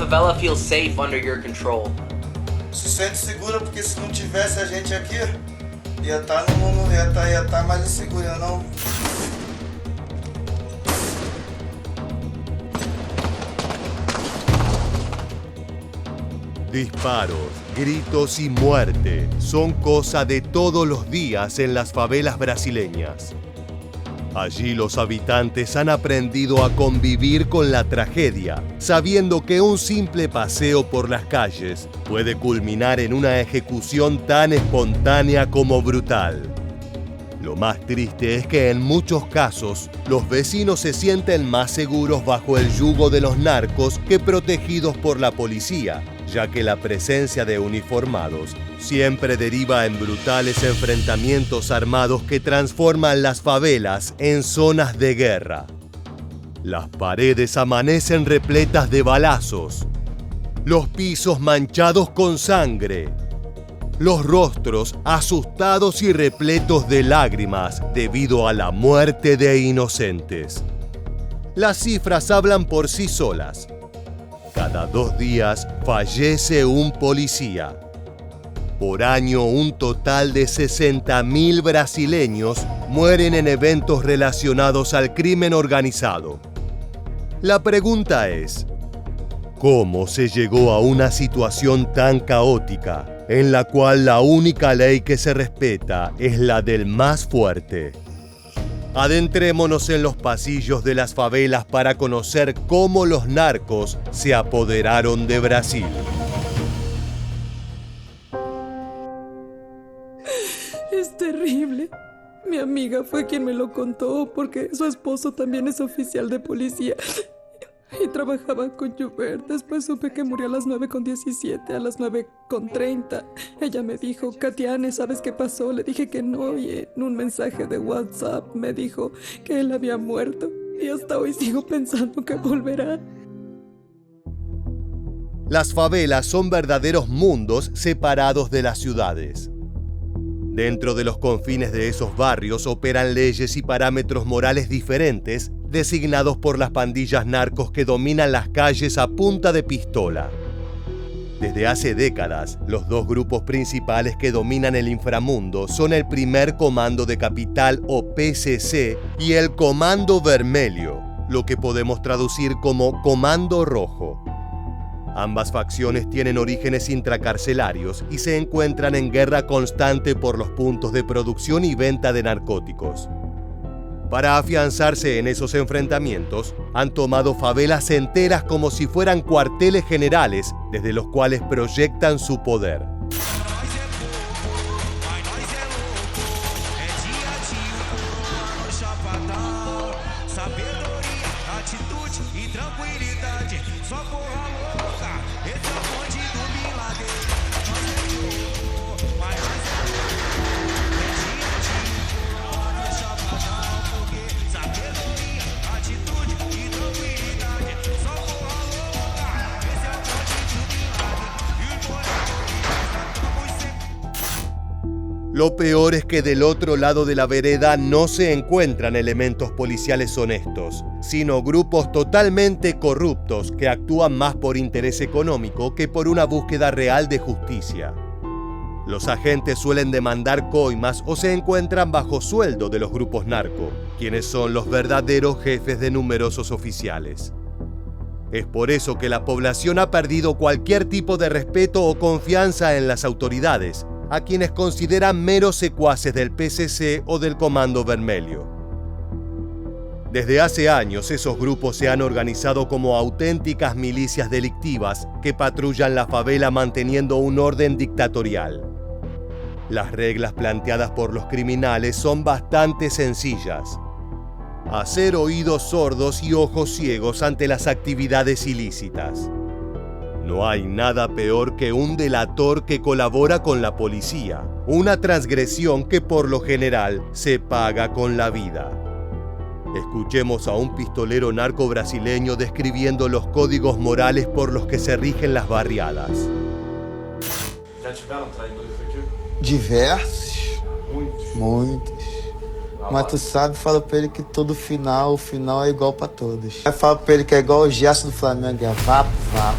favela feels safe under your control. Se sente segura porque se não tivesse a gente aqui, ia tá mais insegura, não? Disparos, gritos y muerte son cosa de todos los días en las favelas brasileñas. Allí los habitantes han aprendido a convivir con la tragedia, sabiendo que un simple paseo por las calles puede culminar en una ejecución tan espontánea como brutal. Lo más triste es que en muchos casos, los vecinos se sienten más seguros bajo el yugo de los narcos que protegidos por la policía, ya que la presencia de uniformados siempre deriva en brutales enfrentamientos armados que transforman las favelas en zonas de guerra. Las paredes amanecen repletas de balazos, los pisos manchados con sangre, los rostros asustados y repletos de lágrimas debido a la muerte de inocentes. Las cifras hablan por sí solas. Cada 2 días fallece un policía. Por año, un total de 60.000 brasileños mueren en eventos relacionados al crimen organizado. La pregunta es, ¿cómo se llegó a una situación tan caótica en la cual la única ley que se respeta es la del más fuerte? Adentrémonos en los pasillos de las favelas para conocer cómo los narcos se apoderaron de Brasil. Es terrible. Mi amiga fue quien me lo contó porque su esposo también es oficial de policía y trabajaba con Joubert. Después supe que murió a las 9:17, a las 9:30. Ella me dijo, Katiane, ¿sabes qué pasó? Le dije que no y en un mensaje de WhatsApp me dijo que él había muerto y hasta hoy sigo pensando que volverá. Las favelas son verdaderos mundos separados de las ciudades. Dentro de los confines de esos barrios operan leyes y parámetros morales diferentes designados por las pandillas narcos que dominan las calles a punta de pistola. Desde hace décadas, los 2 grupos principales que dominan el inframundo son el Primer Comando de Capital o PCC y el Comando Vermelho, lo que podemos traducir como Comando Rojo. Ambas facciones tienen orígenes intracarcelarios y se encuentran en guerra constante por los puntos de producción y venta de narcóticos. Para afianzarse en esos enfrentamientos, han tomado favelas enteras como si fueran cuarteles generales desde los cuales proyectan su poder. Lo peor es que del otro lado de la vereda no se encuentran elementos policiales honestos, sino grupos totalmente corruptos que actúan más por interés económico que por una búsqueda real de justicia. Los agentes suelen demandar coimas o se encuentran bajo sueldo de los grupos narco, quienes son los verdaderos jefes de numerosos oficiales. Es por eso que la población ha perdido cualquier tipo de respeto o confianza en las autoridades, a quienes consideran meros secuaces del PCC o del Comando Vermelho. Desde hace años, esos grupos se han organizado como auténticas milicias delictivas que patrullan la favela manteniendo un orden dictatorial. Las reglas planteadas por los criminales son bastante sencillas: hacer oídos sordos y ojos ciegos ante las actividades ilícitas. No hay nada peor que un delator que colabora con la policía, una transgresión que por lo general se paga con la vida. Escuchemos a un pistolero narco brasileño describiendo los códigos morales por los que se rigen las barriadas. Já tiveram traidores aqui? Diversos. Muitos. Mas tu sabe, fala pra ele que todo final, o final é igual pra todos. Eu falo pra ele que é igual o Gerson do Flamengo, é vapo, vapo.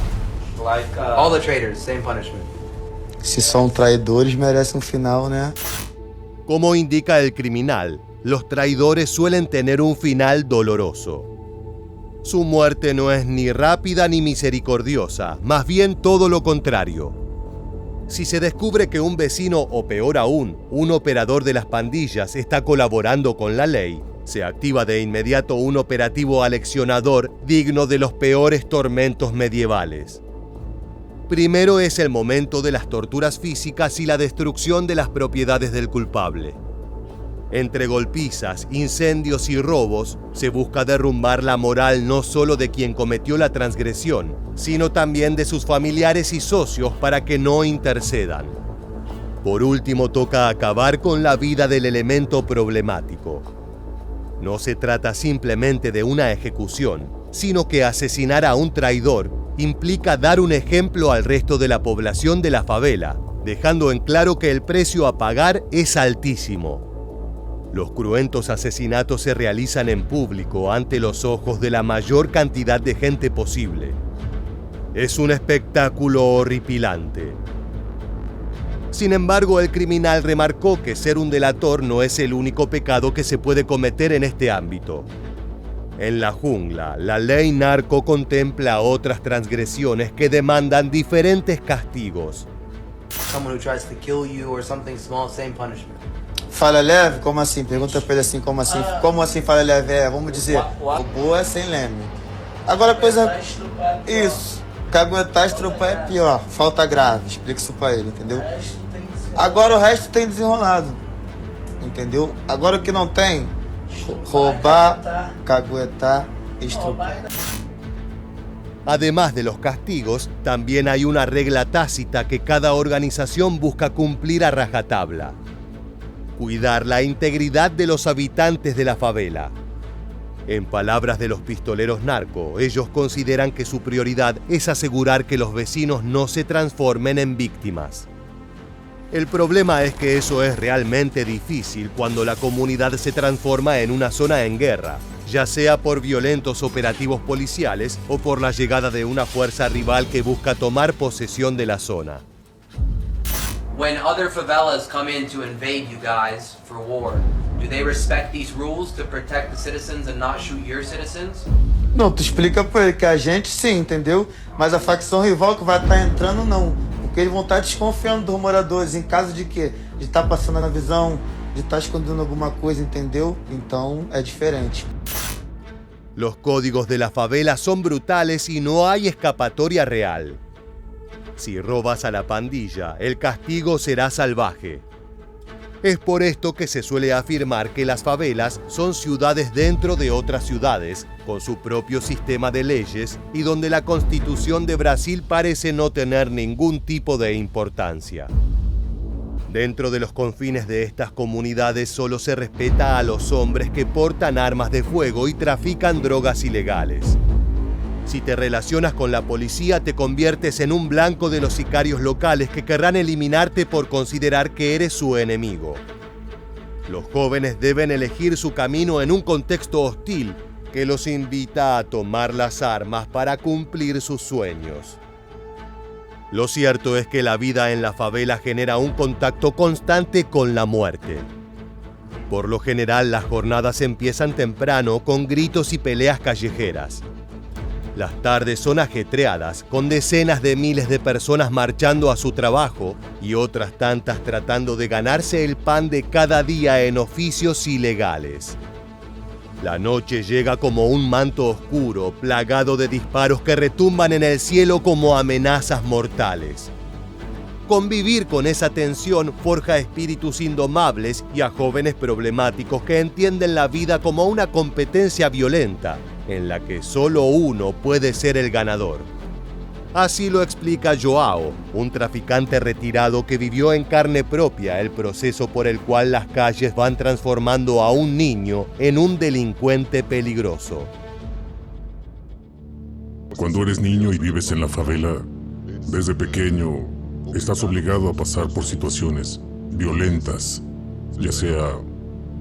Like, All the traitors, same punishment. Se são traidores, merecem final, né? Como indica el criminal, los traidores suelen tener un final doloroso. Su muerte no es ni rápida ni misericordiosa, más bien todo lo contrario. Si se descubre que un vecino o peor aún, un operador de las pandillas está colaborando con la ley, se activa de inmediato un operativo aleccionador digno de los peores tormentos medievales. Primero es el momento de las torturas físicas y la destrucción de las propiedades del culpable. Entre golpizas, incendios y robos, se busca derrumbar la moral no solo de quien cometió la transgresión, sino también de sus familiares y socios para que no intercedan. Por último, toca acabar con la vida del elemento problemático. No se trata simplemente de una ejecución, sino que asesinar a un traidor implica dar un ejemplo al resto de la población de la favela, dejando en claro que el precio a pagar es altísimo. Los cruentos asesinatos se realizan en público ante los ojos de la mayor cantidad de gente posible. Es un espectáculo horripilante. Sin embargo, el criminal remarcó que ser un delator no es el único pecado que se puede cometer en este ámbito. En la jungla, la ley narco contempla otras transgresiones que demandan diferentes castigos. Someone who tries to kill you or something small, same punishment. Falha leve? Como assim? Pergunta pra ele assim, como assim? Como assim falha leve? É, vamos dizer, o boa é sem leme. Agora coisa... Isso. Caguetar, estrupar é pior. Falta grave. Explica isso pra ele, entendeu? Agora o resto tem desenrolado. Entendeu? Agora o que não tem... Roubar, caguetar, estrupar. Además de los castigos, también hay una regla tácita que cada organización busca cumplir a rajatabla: cuidar la integridad de los habitantes de la favela. En palabras de los pistoleros narco, ellos consideran que su prioridad es asegurar que los vecinos no se transformen en víctimas. El problema es que eso es realmente difícil cuando la comunidad se transforma en una zona en guerra, ya sea por violentos operativos policiales o por la llegada de una fuerza rival que busca tomar posesión de la zona. When other favelas come in to invade you guys for war, do they respect these rules to protect the citizens and not shoot your citizens? Não, tu explica pra ele que a gente sim, entendeu? Mas a facção rival que vai estar entrando não. Porque eles vão estar desconfiando dos moradores. Em caso de quê? De estar passando na visão, de estar escondendo alguma coisa, entendeu? Então é diferente. Los códigos de la favela son brutales y no hay escapatoria real. Si robas a la pandilla, el castigo será salvaje. Es por esto que se suele afirmar que las favelas son ciudades dentro de otras ciudades, con su propio sistema de leyes y donde la Constitución de Brasil parece no tener ningún tipo de importancia. Dentro de los confines de estas comunidades solo se respeta a los hombres que portan armas de fuego y trafican drogas ilegales. Si te relacionas con la policía, te conviertes en un blanco de los sicarios locales que querrán eliminarte por considerar que eres su enemigo. Los jóvenes deben elegir su camino en un contexto hostil que los invita a tomar las armas para cumplir sus sueños. Lo cierto es que la vida en la favela genera un contacto constante con la muerte. Por lo general, las jornadas empiezan temprano con gritos y peleas callejeras. Las tardes son ajetreadas, con decenas de miles de personas marchando a su trabajo y otras tantas tratando de ganarse el pan de cada día en oficios ilegales. La noche llega como un manto oscuro, plagado de disparos que retumban en el cielo como amenazas mortales. Convivir con esa tensión forja espíritus indomables y a jóvenes problemáticos que entienden la vida como una competencia violenta, en la que solo uno puede ser el ganador. Así lo explica Joao, un traficante retirado que vivió en carne propia el proceso por el cual las calles van transformando a un niño en un delincuente peligroso. Cuando eres niño y vives en la favela, desde pequeño estás obligado a pasar por situaciones violentas, ya sea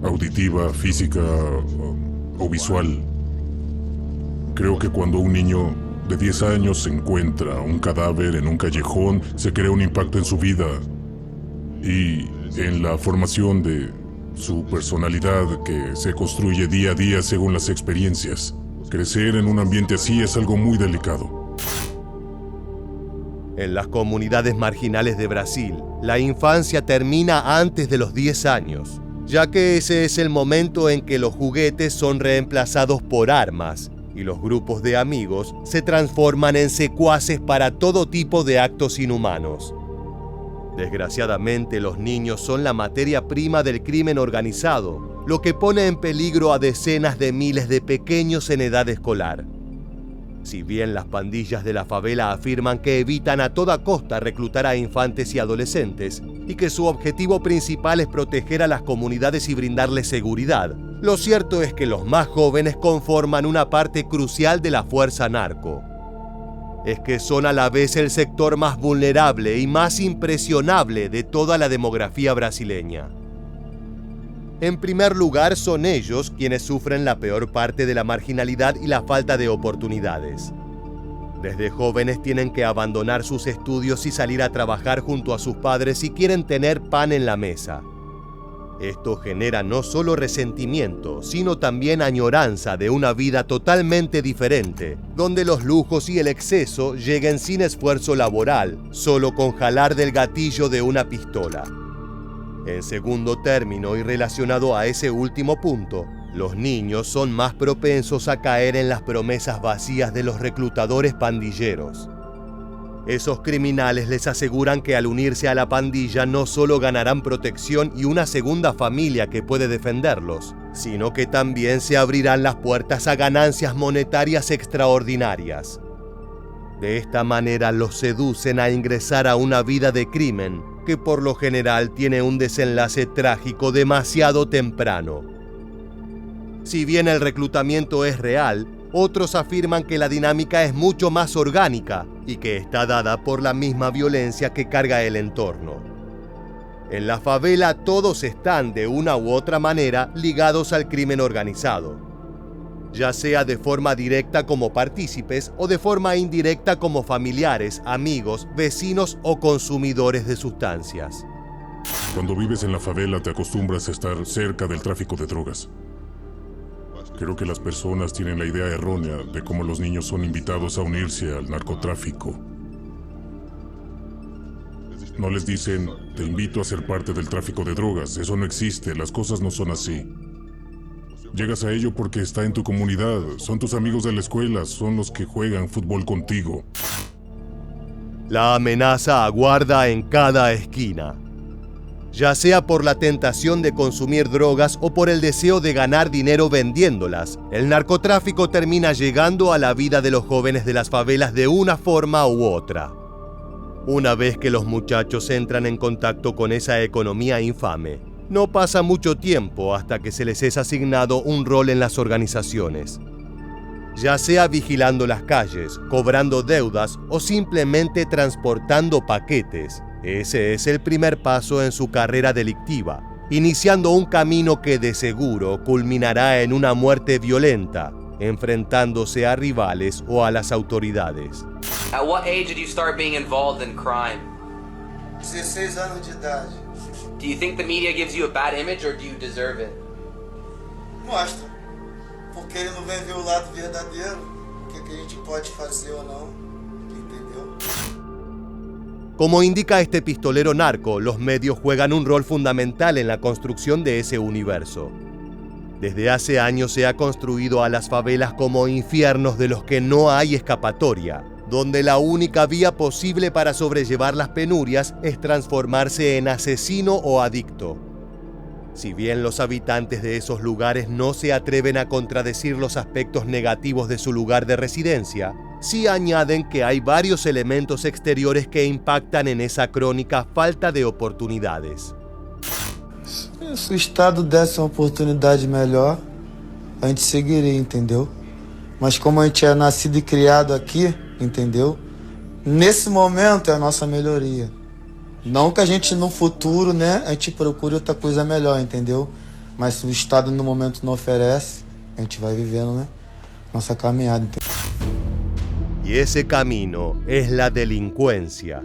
auditiva, física o visual. Creo que cuando un niño de 10 años se encuentra un cadáver en un callejón, se crea un impacto en su vida y en la formación de su personalidad que se construye día a día según las experiencias. Crecer en un ambiente así es algo muy delicado. En las comunidades marginales de Brasil, la infancia termina antes de los 10 años, ya que ese es el momento en que los juguetes son reemplazados por armas y los grupos de amigos se transforman en secuaces para todo tipo de actos inhumanos. Desgraciadamente, los niños son la materia prima del crimen organizado, lo que pone en peligro a decenas de miles de pequeños en edad escolar. Si bien las pandillas de la favela afirman que evitan a toda costa reclutar a infantes y adolescentes y que su objetivo principal es proteger a las comunidades y brindarles seguridad, lo cierto es que los más jóvenes conforman una parte crucial de la fuerza narco. Es que son a la vez el sector más vulnerable y más impresionable de toda la demografía brasileña. En primer lugar, son ellos quienes sufren la peor parte de la marginalidad y la falta de oportunidades. Desde jóvenes tienen que abandonar sus estudios y salir a trabajar junto a sus padres si quieren tener pan en la mesa. Esto genera no solo resentimiento, sino también añoranza de una vida totalmente diferente, donde los lujos y el exceso lleguen sin esfuerzo laboral, solo con jalar del gatillo de una pistola. En segundo término, y relacionado a ese último punto, los niños son más propensos a caer en las promesas vacías de los reclutadores pandilleros. Esos criminales les aseguran que al unirse a la pandilla no solo ganarán protección y una segunda familia que puede defenderlos, sino que también se abrirán las puertas a ganancias monetarias extraordinarias. De esta manera los seducen a ingresar a una vida de crimen que por lo general tiene un desenlace trágico demasiado temprano. Si bien el reclutamiento es real, otros afirman que la dinámica es mucho más orgánica y que está dada por la misma violencia que carga el entorno. En la favela todos están de una u otra manera ligados al crimen organizado, ya sea de forma directa como partícipes o de forma indirecta como familiares, amigos, vecinos o consumidores de sustancias. Cuando vives en la favela te acostumbras a estar cerca del tráfico de drogas. Creo que las personas tienen la idea errónea de cómo los niños son invitados a unirse al narcotráfico. No les dicen, te invito a ser parte del tráfico de drogas. Eso no existe, las cosas no son así. Llegas a ello porque está en tu comunidad, son tus amigos de la escuela, son los que juegan fútbol contigo. La amenaza aguarda en cada esquina. Ya sea por la tentación de consumir drogas o por el deseo de ganar dinero vendiéndolas, el narcotráfico termina llegando a la vida de los jóvenes de las favelas de una forma u otra. Una vez que los muchachos entran en contacto con esa economía infame, no pasa mucho tiempo hasta que se les es asignado un rol en las organizaciones. Ya sea vigilando las calles, cobrando deudas o simplemente transportando paquetes, ese es el primer paso en su carrera delictiva, iniciando un camino que de seguro culminará en una muerte violenta, enfrentándose a rivales o a las autoridades. At what age did you start being involved in crime? 16 anos de idade. Do you think the media gives you a bad image or do you deserve it? Mostra. Porque ele não vem ver o lado verdadeiro, o que a gente pode fazer ou não, entendeu? Como indica este pistolero narco, los medios juegan un rol fundamental en la construcción de ese universo. Desde hace años se ha construido a las favelas como infiernos de los que no hay escapatoria, donde la única vía posible para sobrellevar las penurias es transformarse en asesino o adicto. Si bien los habitantes de esos lugares no se atreven a contradecir los aspectos negativos de su lugar de residencia, sí añaden que hay varios elementos exteriores que impactan en esa crónica falta de oportunidades. Se o Estado desse uma oportunidade melhor, a gente seguiria, entendeu? Mas como a gente é nascido e criado aqui, entendeu? Nesse momento é a nossa melhoria. Não que a gente no futuro, né, a gente procure outra coisa melhor, entendeu? Mas se o Estado no momento não oferece, a gente vai vivendo, né, nossa caminhada, entendeu? Y ese camino es la delincuencia.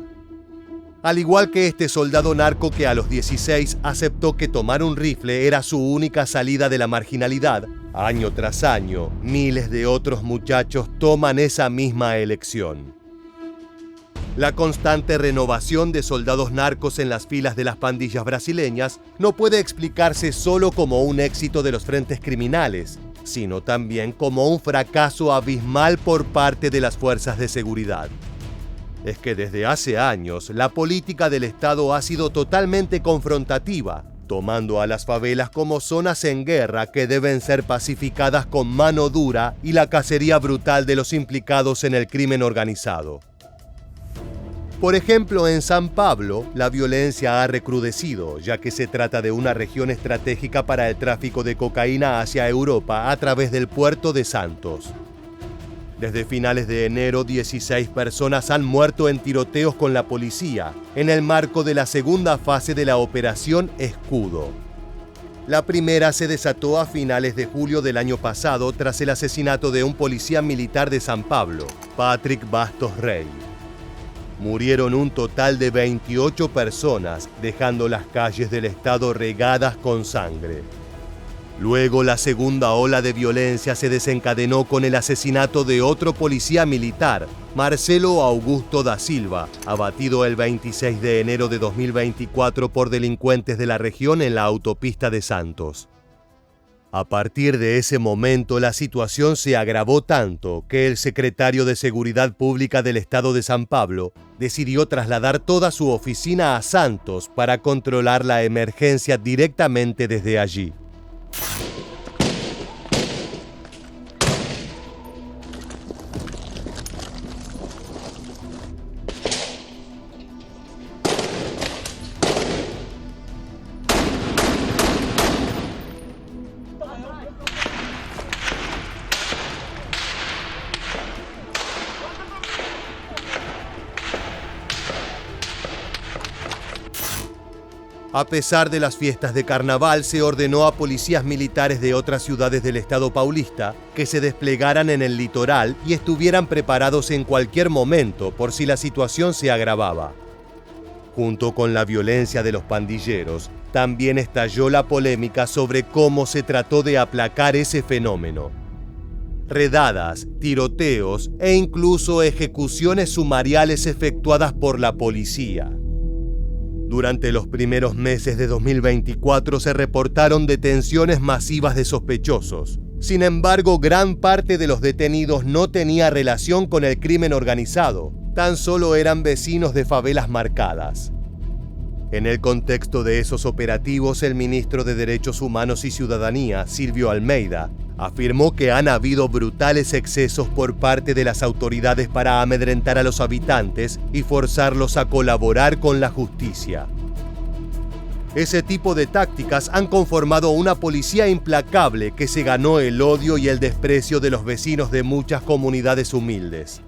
Al igual que este soldado narco que a los 16 aceptó que tomar un rifle era su única salida de la marginalidad, año tras año, miles de otros muchachos toman esa misma elección. La constante renovación de soldados narcos en las filas de las pandillas brasileñas no puede explicarse solo como un éxito de los frentes criminales, sino también como un fracaso abismal por parte de las fuerzas de seguridad. Es que desde hace años la política del Estado ha sido totalmente confrontativa, tomando a las favelas como zonas en guerra que deben ser pacificadas con mano dura y la cacería brutal de los implicados en el crimen organizado. Por ejemplo, en San Pablo, la violencia ha recrudecido, ya que se trata de una región estratégica para el tráfico de cocaína hacia Europa a través del puerto de Santos. Desde finales de enero, 16 personas han muerto en tiroteos con la policía, en el marco de la segunda fase de la Operación Escudo. La primera se desató a finales de julio del año pasado tras el asesinato de un policía militar de San Pablo, Patrick Bastos Rey. Murieron un total de 28 personas, dejando las calles del estado regadas con sangre. Luego, la segunda ola de violencia se desencadenó con el asesinato de otro policía militar, Marcelo Augusto da Silva, abatido el 26 de enero de 2024 por delincuentes de la región en la autopista de Santos. A partir de ese momento, la situación se agravó tanto que el secretario de Seguridad Pública del Estado de San Pablo decidió trasladar toda su oficina a Santos para controlar la emergencia directamente desde allí. A pesar de las fiestas de carnaval, se ordenó a policías militares de otras ciudades del estado paulista que se desplegaran en el litoral y estuvieran preparados en cualquier momento por si la situación se agravaba. Junto con la violencia de los pandilleros, también estalló la polémica sobre cómo se trató de aplacar ese fenómeno. Redadas, tiroteos e incluso ejecuciones sumariales efectuadas por la policía. Durante los primeros meses de 2024 se reportaron detenciones masivas de sospechosos. Sin embargo, gran parte de los detenidos no tenía relación con el crimen organizado, tan solo eran vecinos de favelas marcadas. En el contexto de esos operativos, el ministro de Derechos Humanos y Ciudadanía, Silvio Almeida, afirmó que han habido brutales excesos por parte de las autoridades para amedrentar a los habitantes y forzarlos a colaborar con la justicia. Ese tipo de tácticas han conformado una policía implacable que se ganó el odio y el desprecio de los vecinos de muchas comunidades humildes.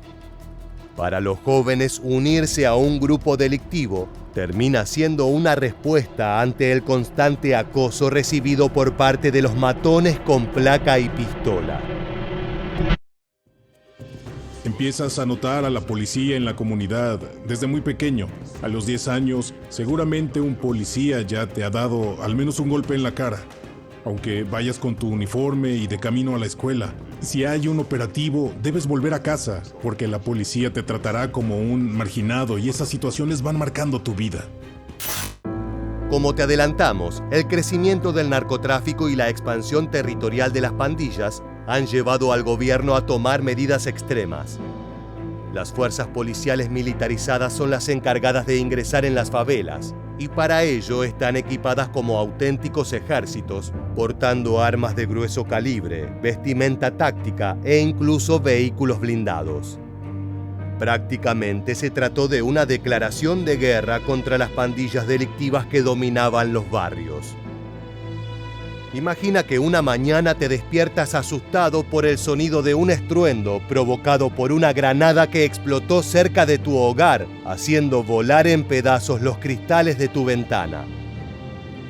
Para los jóvenes, unirse a un grupo delictivo termina siendo una respuesta ante el constante acoso recibido por parte de los matones con placa y pistola. Empiezas a notar a la policía en la comunidad desde muy pequeño. A los 10 años, seguramente un policía ya te ha dado al menos un golpe en la cara, aunque vayas con tu uniforme y de camino a la escuela. Si hay un operativo, debes volver a casa, porque la policía te tratará como un marginado y esas situaciones van marcando tu vida. Como te adelantamos, el crecimiento del narcotráfico y la expansión territorial de las pandillas han llevado al gobierno a tomar medidas extremas. Las fuerzas policiales militarizadas son las encargadas de ingresar en las favelas, y para ello están equipadas como auténticos ejércitos, portando armas de grueso calibre, vestimenta táctica e incluso vehículos blindados. Prácticamente se trató de una declaración de guerra contra las pandillas delictivas que dominaban los barrios. Imagina que una mañana te despiertas asustado por el sonido de un estruendo provocado por una granada que explotó cerca de tu hogar, haciendo volar en pedazos los cristales de tu ventana.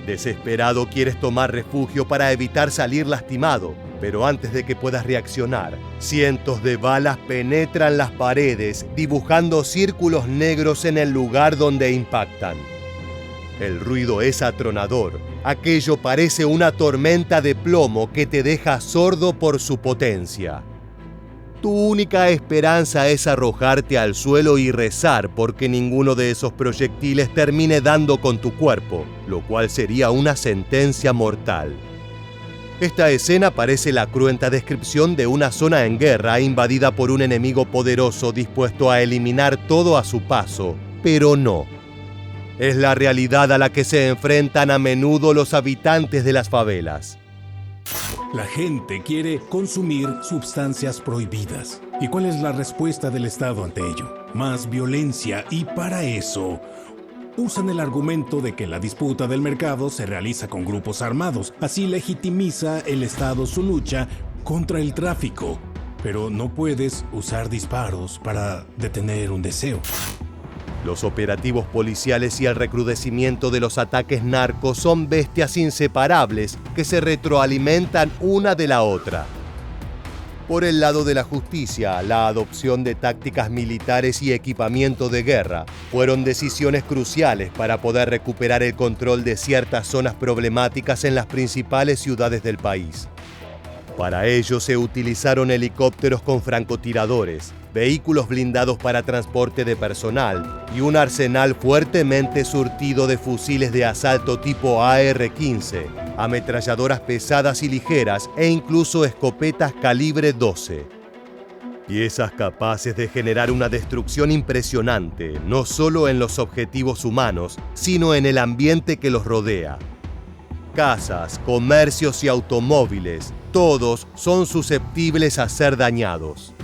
Desesperado quieres tomar refugio para evitar salir lastimado, Pero antes de que puedas reaccionar, cientos de balas penetran las paredes, dibujando círculos negros en el lugar donde impactan. El ruido es atronador. Aquello parece una tormenta de plomo que te deja sordo por su potencia. Tu única esperanza es arrojarte al suelo y rezar porque ninguno de esos proyectiles termine dando con tu cuerpo, lo cual sería una sentencia mortal. Esta escena parece la cruenta descripción de una zona en guerra invadida por un enemigo poderoso dispuesto a eliminar todo a su paso, pero no. Es la realidad a la que se enfrentan a menudo los habitantes de las favelas. La gente quiere consumir sustancias prohibidas. ¿Y cuál es la respuesta del Estado ante ello? Más violencia, y para eso usan el argumento de que la disputa del mercado se realiza con grupos armados. Así legitimiza el Estado su lucha contra el tráfico. Pero no puedes usar disparos para detener un deseo. Los operativos policiales y el recrudecimiento de los ataques narcos son bestias inseparables que se retroalimentan una de la otra. Por el lado de la justicia, la adopción de tácticas militares y equipamiento de guerra fueron decisiones cruciales para poder recuperar el control de ciertas zonas problemáticas en las principales ciudades del país. Para ello se utilizaron helicópteros con francotiradores, vehículos blindados para transporte de personal y un arsenal fuertemente surtido de fusiles de asalto tipo AR-15, ametralladoras pesadas y ligeras e incluso escopetas calibre 12. Piezas capaces de generar una destrucción impresionante, no solo en los objetivos humanos, sino en el ambiente que los rodea. Casas, comercios y automóviles, todos son susceptibles a ser dañados.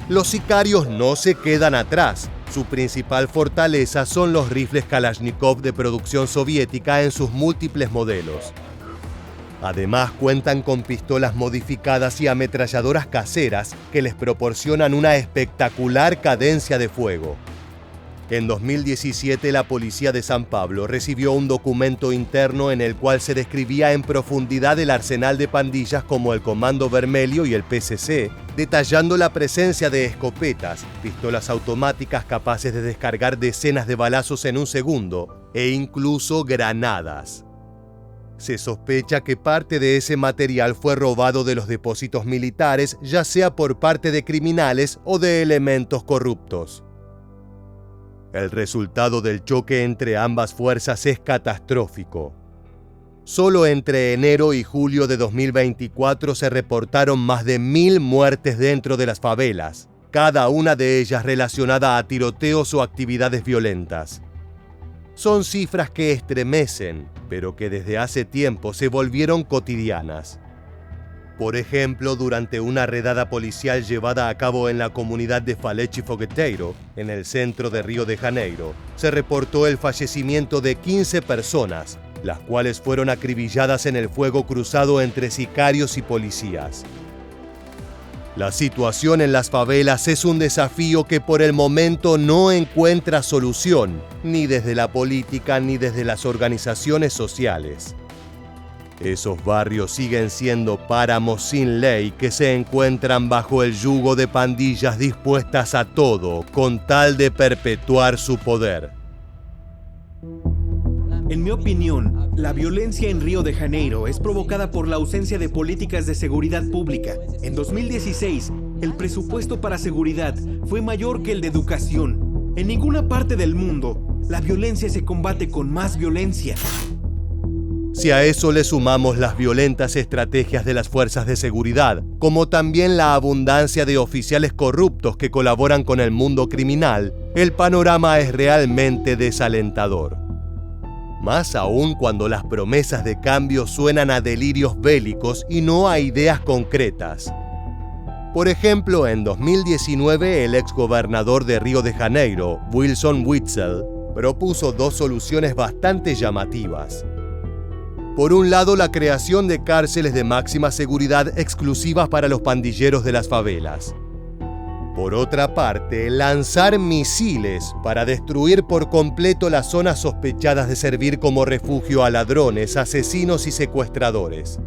Los sicarios no se quedan atrás. Su principal fortaleza son los rifles Kalashnikov de producción soviética en sus múltiples modelos. Además, cuentan con pistolas modificadas y ametralladoras caseras que les proporcionan una espectacular cadencia de fuego. En 2017, la policía de San Pablo recibió un documento interno en el cual se describía en profundidad el arsenal de pandillas como el Comando Vermelho y el PCC, detallando la presencia de escopetas, pistolas automáticas capaces de descargar decenas de balazos en un segundo, e incluso granadas. Se sospecha que parte de ese material fue robado de los depósitos militares, ya sea por parte de criminales o de elementos corruptos. El resultado del choque entre ambas fuerzas es catastrófico. Solo entre enero y julio de 2024 se reportaron más de 1000 muertes dentro de las favelas, cada una de ellas relacionada a tiroteos o actividades violentas. Son cifras que estremecen, pero que desde hace tiempo se volvieron cotidianas. Por ejemplo, durante una redada policial llevada a cabo en la comunidad de Faleche Fogueteiro, en el centro de Río de Janeiro, se reportó el fallecimiento de 15 personas, las cuales fueron acribilladas en el fuego cruzado entre sicarios y policías. La situación en las favelas es un desafío que por el momento no encuentra solución, ni desde la política ni desde las organizaciones sociales. Esos barrios siguen siendo páramos sin ley que se encuentran bajo el yugo de pandillas dispuestas a todo con tal de perpetuar su poder. En mi opinión, la violencia en Río de Janeiro es provocada por la ausencia de políticas de seguridad pública. En 2016, el presupuesto para seguridad fue mayor que el de educación. En ninguna parte del mundo, la violencia se combate con más violencia. Si a eso le sumamos las violentas estrategias de las fuerzas de seguridad, como también la abundancia de oficiales corruptos que colaboran con el mundo criminal, el panorama es realmente desalentador. Más aún cuando las promesas de cambio suenan a delirios bélicos y no a ideas concretas. Por ejemplo, en 2019 el exgobernador de Río de Janeiro, Wilson Witzel, propuso dos soluciones bastante llamativas. Por un lado, la creación de cárceles de máxima seguridad exclusivas para los pandilleros de las favelas. Por otra parte, lanzar misiles para destruir por completo las zonas sospechadas de servir como refugio a ladrones, asesinos y secuestradores.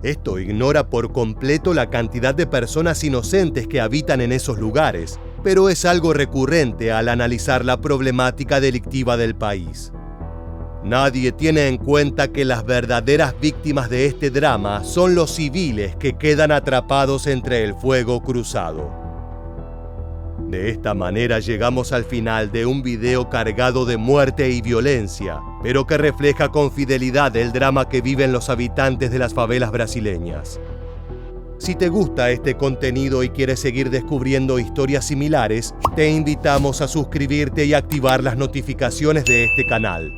Esto ignora por completo la cantidad de personas inocentes que habitan en esos lugares, pero es algo recurrente al analizar la problemática delictiva del país. Nadie tiene en cuenta que las verdaderas víctimas de este drama son los civiles que quedan atrapados entre el fuego cruzado. De esta manera llegamos al final de un video cargado de muerte y violencia, pero que refleja con fidelidad el drama que viven los habitantes de las favelas brasileñas. Si te gusta este contenido y quieres seguir descubriendo historias similares, te invitamos a suscribirte y activar las notificaciones de este canal.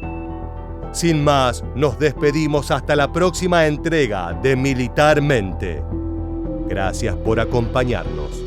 Sin más, nos despedimos hasta la próxima entrega de Militarmente. Gracias por acompañarnos.